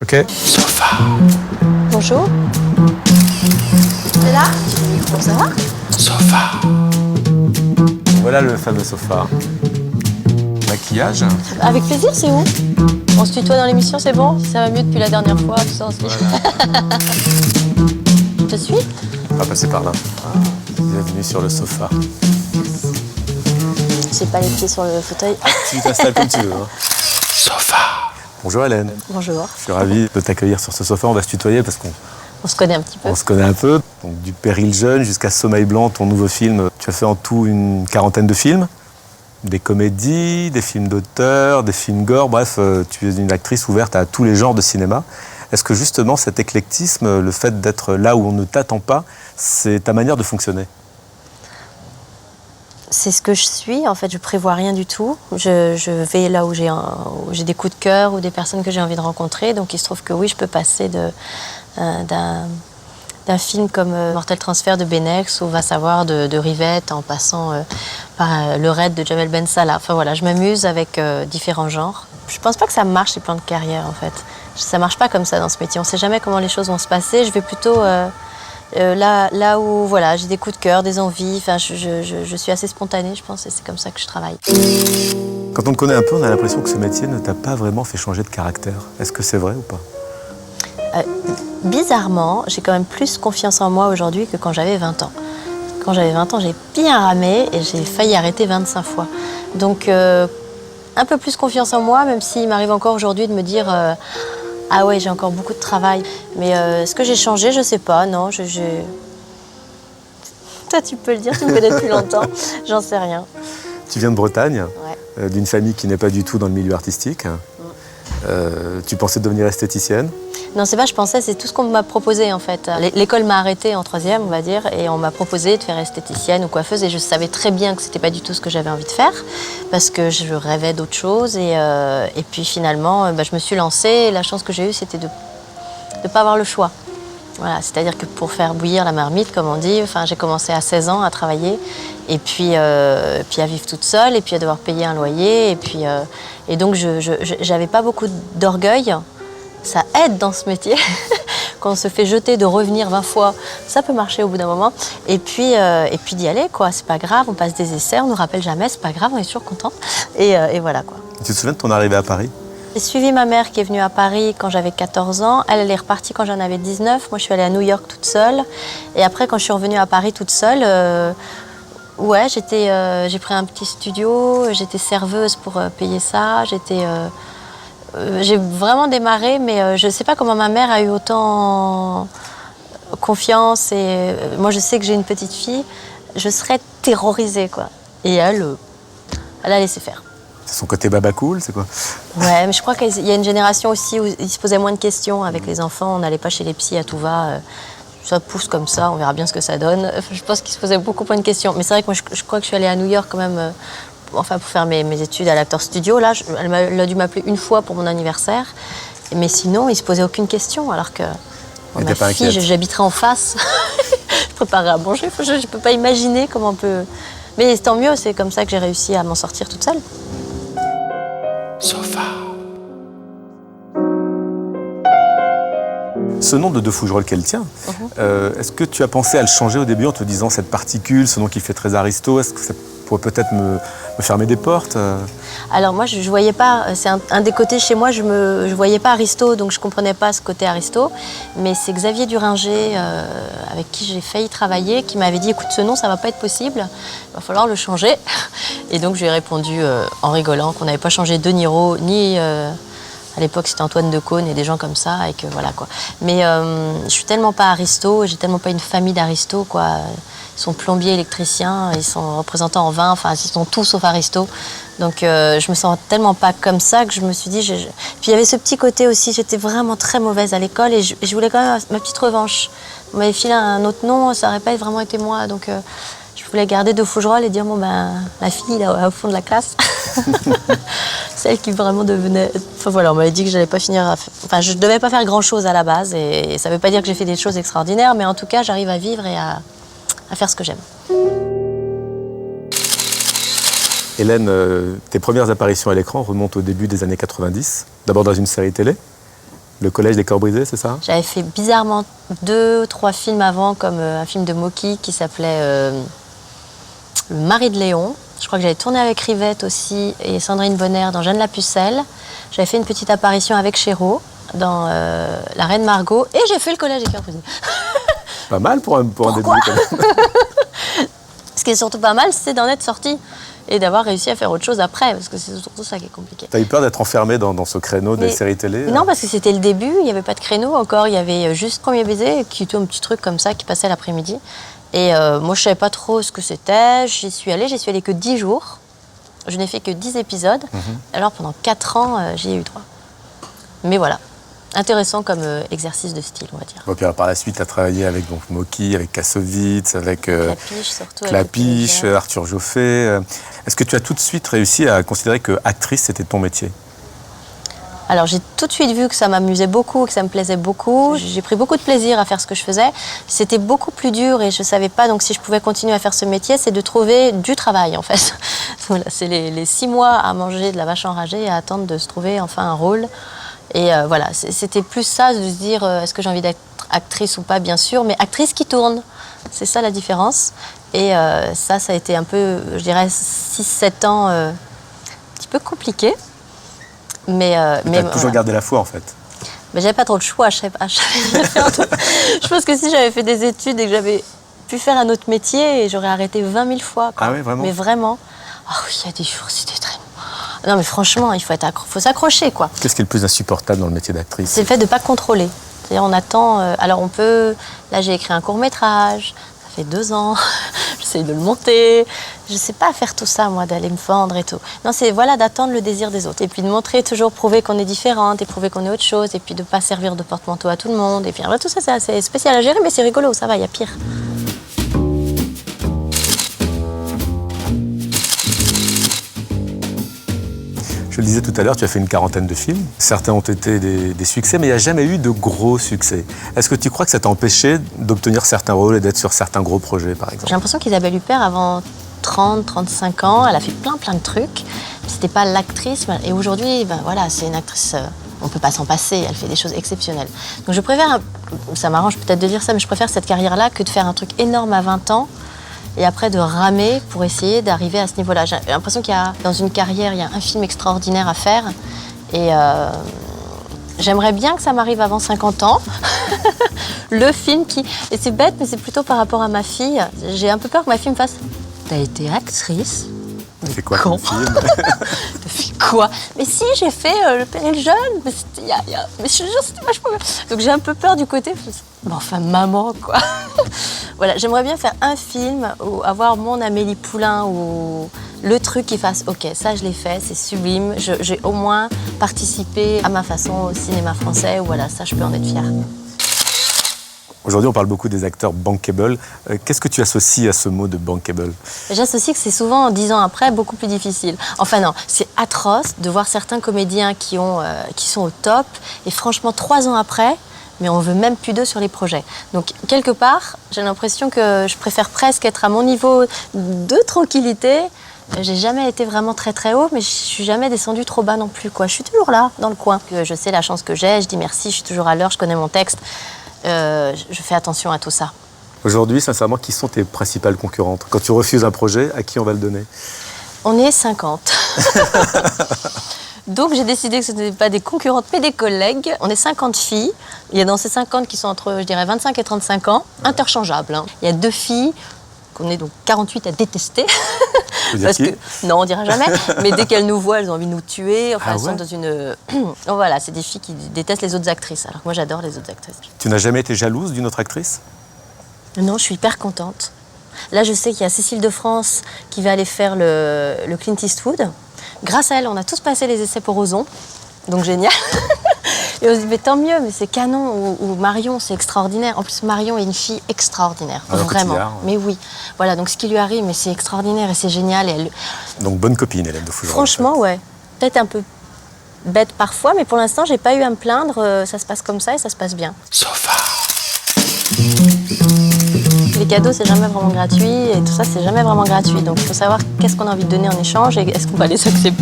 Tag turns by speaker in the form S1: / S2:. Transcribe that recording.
S1: Ok. Sofa.
S2: Bonjour. T'es là? Bon, ça va?
S1: Sofa. Voilà le fameux sofa. Maquillage.
S2: Avec plaisir, c'est où? On se tutoie dans l'émission, c'est bon? Ça va mieux depuis la dernière fois, tout ça, on se dit.
S1: Voilà.
S2: Je te suis?
S1: On va passer par là. Bienvenue sur le sofa.
S2: J'ai pas les pieds sur le fauteuil.
S1: Tu t'installes comme tu veux. Hein. Sofa. Bonjour Hélène.
S2: Bonjour.
S1: Je suis ravi de t'accueillir sur ce sofa. On va se tutoyer parce qu'on
S2: On se connaît un petit peu.
S1: se connaît un peu. Donc, du Péril jeune jusqu'à Sommeil blanc, ton nouveau film. Tu as fait en tout une quarantaine de films. Des comédies, des films d'auteur, des films gore. Bref, tu es une actrice ouverte à tous les genres de cinéma. Est-ce que justement cet éclectisme, le fait d'être là où on ne t'attend pas, c'est ta manière de fonctionner ?
S2: C'est ce que je suis, en fait, je prévois rien du tout. Je vais là où j'ai des coups de cœur ou des personnes que j'ai envie de rencontrer. Donc il se trouve que oui, je peux passer d'un film comme Mortel Transfert de Benex ou Va savoir de Rivette en passant par Le Raid de Jamel Ben Salah. Enfin voilà, je m'amuse avec différents genres. Je pense pas que ça marche les plans de carrière en fait. Ça marche pas comme ça dans ce métier. On sait jamais comment les choses vont se passer. Je vais plutôt là où voilà, j'ai des coups de cœur, des envies. Enfin, je suis assez spontanée, je pense, et c'est comme ça que je travaille.
S1: Quand on te connaît un peu, on a l'impression que ce métier ne t'a pas vraiment fait changer de caractère. Est-ce que c'est vrai ou pas ?
S2: Bizarrement, j'ai quand même plus confiance en moi aujourd'hui que quand j'avais 20 ans. Quand j'avais 20 ans, j'ai bien ramé et j'ai failli arrêter 25 fois. Donc, un peu plus confiance en moi, même s'il m'arrive encore aujourd'hui de me dire ah ouais, j'ai encore beaucoup de travail. Mais est-ce que j'ai changé? Je sais pas, non. Toi, tu peux le dire, tu me connais depuis longtemps. J'en sais rien.
S1: Tu viens de Bretagne,
S2: Ouais.
S1: d'une famille qui n'est pas du tout dans le milieu artistique. Tu pensais devenir esthéticienne ?
S2: Non, c'est pas, je pensais, c'est tout ce qu'on m'a proposé en fait. L'école m'a arrêtée en troisième, on va dire, et on m'a proposé de faire esthéticienne ou coiffeuse, et je savais très bien que c'était pas du tout ce que j'avais envie de faire, parce que je rêvais d'autre chose, et puis finalement, je me suis lancée, et la chance que j'ai eue, c'était de ne pas avoir le choix. Voilà, c'est-à-dire que pour faire bouillir la marmite, comme on dit, enfin, j'ai commencé à 16 ans à travailler, et puis à vivre toute seule, et puis à devoir payer un loyer, et donc j'avais pas beaucoup d'orgueil. Ça aide dans ce métier. Quand on se fait jeter de revenir 20 fois, ça peut marcher au bout d'un moment. Et puis d'y aller, quoi. C'est pas grave, on passe des essais, on nous rappelle jamais, c'est pas grave, on est toujours content. Et voilà, quoi.
S1: Tu te souviens de ton arrivée à Paris ?
S2: J'ai suivi ma mère qui est venue à Paris quand j'avais 14 ans. Elle est repartie quand j'en avais 19. Moi, je suis allée à New York toute seule. Et après, quand je suis revenue à Paris toute seule, ouais, j'ai pris un petit studio, j'étais serveuse pour payer ça, j'ai vraiment démarré, mais je ne sais pas comment ma mère a eu autant confiance. Et moi, je sais que j'ai une petite fille, je serais terrorisée, quoi. Et elle a laissé faire.
S1: C'est son côté baba cool, c'est quoi ?
S2: Ouais, mais je crois qu'il y a une génération aussi où ils se posaient moins de questions avec les enfants. On n'allait pas chez les psys à tout va. Ça pousse comme ça, on verra bien ce que ça donne. Je pense qu'ils se posaient beaucoup moins de questions. Mais c'est vrai que moi, je crois que je suis allée à New York quand même. Pour faire mes études à l'Actors Studio, là, elle a dû m'appeler une fois pour mon anniversaire. Mais sinon, il ne se posait aucune question. Alors que ma fille, j'habiterais en face. Je préparerais à manger. Je ne peux pas imaginer comment on peut... Mais tant mieux, c'est comme ça que j'ai réussi à m'en sortir toute seule.
S1: Sofa. Ce nom de Fougerolles qu'elle tient, est-ce que tu as pensé à le changer au début en te disant cette particule, ce nom qui fait très aristo, est-ce que ça pourrait peut-être me fermer des portes ?
S2: Alors moi, je voyais pas, c'est un des côtés chez moi, je voyais pas Aristo, donc je comprenais pas ce côté Aristo. Mais c'est Xavier Duringer, avec qui j'ai failli travailler, qui m'avait dit, écoute, ce nom, ça va pas être possible, il va falloir le changer. Et donc je lui ai répondu en rigolant qu'on n'avait pas changé De Niro, ni... à l'époque, c'était Antoine Decaune et des gens comme ça, et que voilà, quoi. Mais je suis tellement pas aristo, j'ai tellement pas une famille d'aristos, quoi. Ils sont plombiers, électriciens, ils sont représentants en vin, enfin, ils sont tous sauf aristo. Donc, je me sens tellement pas comme ça que je me suis dit... Puis il y avait ce petit côté aussi, j'étais vraiment très mauvaise à l'école et je voulais quand même ma petite revanche. On m'avait filé un autre nom, ça n'aurait pas vraiment été moi, donc... je voulais garder De Fougerolles et dire, bon ben, la fille là au fond de la classe, celle qui vraiment devenait... Enfin voilà, on m'avait dit que j'allais pas finir... Enfin, je devais pas faire grand-chose à la base, et ça veut pas dire que j'ai fait des choses extraordinaires, mais en tout cas, j'arrive à vivre et à faire ce que j'aime.
S1: Hélène, tes premières apparitions à l'écran remontent au début des années 90, d'abord dans une série télé, Le Collège des Cœurs Brisés, c'est ça?
S2: J'avais fait bizarrement 2-3 films avant, comme un film de Mocky qui s'appelait Le Mari de Léon. Je crois que j'avais tourné avec Rivette aussi et Sandrine Bonner dans Jeanne la Pucelle. J'avais fait une petite apparition avec Chéreau dans La Reine Margot et j'ai fait le Collège des Cœurs Brisés.
S1: Pas mal pour un début quand même.
S2: Ce qui est surtout pas mal, c'est d'en être sorti et d'avoir réussi à faire autre chose après, parce que c'est surtout ça qui est compliqué.
S1: T'as eu peur d'être enfermé dans ce créneau des séries télé?
S2: Non, parce que c'était le début, il n'y avait pas de créneau encore, il y avait juste Premier Baiser, qui était un petit truc comme ça qui passait l'après-midi. Et moi, je savais pas trop ce que c'était, j'y suis allée que 10 jours. Je n'ai fait que 10 épisodes, alors pendant 4 ans, j'y ai eu droit. Mais voilà. Intéressant comme exercice de style, on va dire.
S1: Bon, puis alors, par la suite, tu as travaillé avec donc, Mocky, avec Kassovitz, avec
S2: Clapiche, surtout.
S1: Clapiche, Arthur Joffé. Est-ce que tu as tout de suite réussi à considérer que actrice, c'était ton métier?
S2: Alors j'ai tout de suite vu que ça m'amusait beaucoup, que ça me plaisait beaucoup. J'ai pris beaucoup de plaisir à faire ce que je faisais. C'était beaucoup plus dur et je ne savais pas donc si je pouvais continuer à faire ce métier, c'est de trouver du travail en fait. Voilà, c'est les 6 mois à manger de la vache enragée et à attendre de se trouver enfin un rôle. Et voilà, c'était plus ça, de se dire est-ce que j'ai envie d'être actrice ou pas, bien sûr, mais actrice qui tourne. C'est ça la différence. Et ça a été un peu, je dirais, 6-7 ans un petit peu compliqué. Mais
S1: tu as toujours gardé la foi en fait.
S2: Mais j'avais pas trop de choix, je savais pas. Je pense que si j'avais fait des études et que j'avais pu faire un autre métier, j'aurais arrêté 20 000 fois. Quoi.
S1: Ah oui, vraiment?
S2: Mais vraiment. Ah oui, il y a des jours, c'était très... Non mais franchement, il faut s'accrocher quoi.
S1: Qu'est-ce qui est le plus insupportable dans le métier d'actrice?
S2: C'est le fait de ne pas contrôler. C'est-à-dire on attend... alors on peut... Là j'ai écrit un court-métrage, ça fait 2 ans, j'essaie de le monter. Je ne sais pas faire tout ça moi, d'aller me vendre et tout. Non, c'est voilà, d'attendre le désir des autres. Et puis de montrer, toujours prouver qu'on est différente et prouver qu'on est autre chose. Et puis de ne pas servir de porte-manteau à tout le monde. Et puis tout ça c'est assez spécial à gérer, mais c'est rigolo, ça va, il y a pire.
S1: Je le disais tout à l'heure, tu as fait une 40aine de films. Certains ont été des succès, mais il n'y a jamais eu de gros succès. Est-ce que tu crois que ça t'a empêché d'obtenir certains rôles et d'être sur certains gros projets, par exemple?
S2: J'ai l'impression qu'Isabelle Huppert, avant 30-35 ans, elle a fait plein de trucs. C'était pas l'actrice. Et aujourd'hui, ben voilà, c'est une actrice... on ne peut pas s'en passer, elle fait des choses exceptionnelles. Donc je préfère, ça m'arrange peut-être de dire ça, mais je préfère cette carrière-là que de faire un truc énorme à 20 ans et après de ramer pour essayer d'arriver à ce niveau-là. J'ai l'impression qu'il y a, dans une carrière, il y a un film extraordinaire à faire. Et j'aimerais bien que ça m'arrive avant 50 ans. Le film qui... Et c'est bête, mais c'est plutôt par rapport à ma fille. J'ai un peu peur que ma fille me fasse... T'as été actrice?
S1: C'est quoi comme film?
S2: T'as fait quoi? Mais si, j'ai fait Le Péril Jeune. Mais mais je te jure, c'était vachement bien. Donc j'ai un peu peur du côté... Mais enfin, maman, quoi. Voilà, j'aimerais bien faire un film ou avoir mon Amélie Poulain ou le truc qui fasse OK, ça je l'ai fait, c'est sublime. J'ai au moins participé à ma façon au cinéma français. Ou voilà, ça je peux en être fière.
S1: Aujourd'hui, on parle beaucoup des acteurs bankable. Qu'est-ce que tu associes à ce mot de bankable?
S2: J'associe que c'est souvent, 10 ans après, beaucoup plus difficile. Enfin non, c'est atroce de voir certains comédiens qui sont au top et franchement 3 ans après, mais on veut même plus d'eux sur les projets. Donc quelque part, j'ai l'impression que je préfère presque être à mon niveau de tranquillité. J'ai jamais été vraiment très haut, mais je suis jamais descendue trop bas non plus, quoi. Je suis toujours là, dans le coin. Je sais la chance que j'ai, je dis merci, je suis toujours à l'heure, je connais mon texte. Je fais attention à tout ça.
S1: Aujourd'hui, sincèrement, qui sont tes principales concurrentes? Quand tu refuses un projet, à qui on va le donner?
S2: On est 50. Donc j'ai décidé que ce n'était pas des concurrentes, mais des collègues. On est 50 filles. Il y a dans ces 50 qui sont entre, je dirais, 25 et 35 ans, interchangeables. Hein. Il y a 2 filles qu'on est donc 48 à détester. Parce que, non, on dira jamais. Mais dès qu'elles nous voient, elles ont envie de nous tuer. Enfin, elles sont dans une... Voilà, c'est des filles qui détestent les autres actrices. Alors que moi, j'adore les autres actrices.
S1: Tu n'as jamais été jalouse d'une autre actrice?
S2: Non, je suis hyper contente. Là, je sais qu'il y a Cécile de France qui va aller faire le Clint Eastwood. Grâce à elle, on a tous passé les essais pour Ozon. Donc, génial. Et on se dit, mais tant mieux, mais c'est canon. Ou Marion, c'est extraordinaire. En plus, Marion est une fille extraordinaire. Vraiment. Mais oui. Voilà, donc ce qui lui arrive, mais c'est extraordinaire et c'est génial. Et elle...
S1: Donc, bonne copine, Hélène de Fougerolles.
S2: Franchement, ouais. Peut-être un peu bête parfois, mais pour l'instant, j'ai pas eu à me plaindre. Ça se passe comme ça et ça se passe bien.
S1: Sofa.
S2: Les cadeaux, c'est jamais vraiment gratuit. Et tout ça, c'est jamais vraiment gratuit. Donc, il faut savoir qu'est-ce qu'on a envie de donner en échange et est-ce qu'on va les accepter.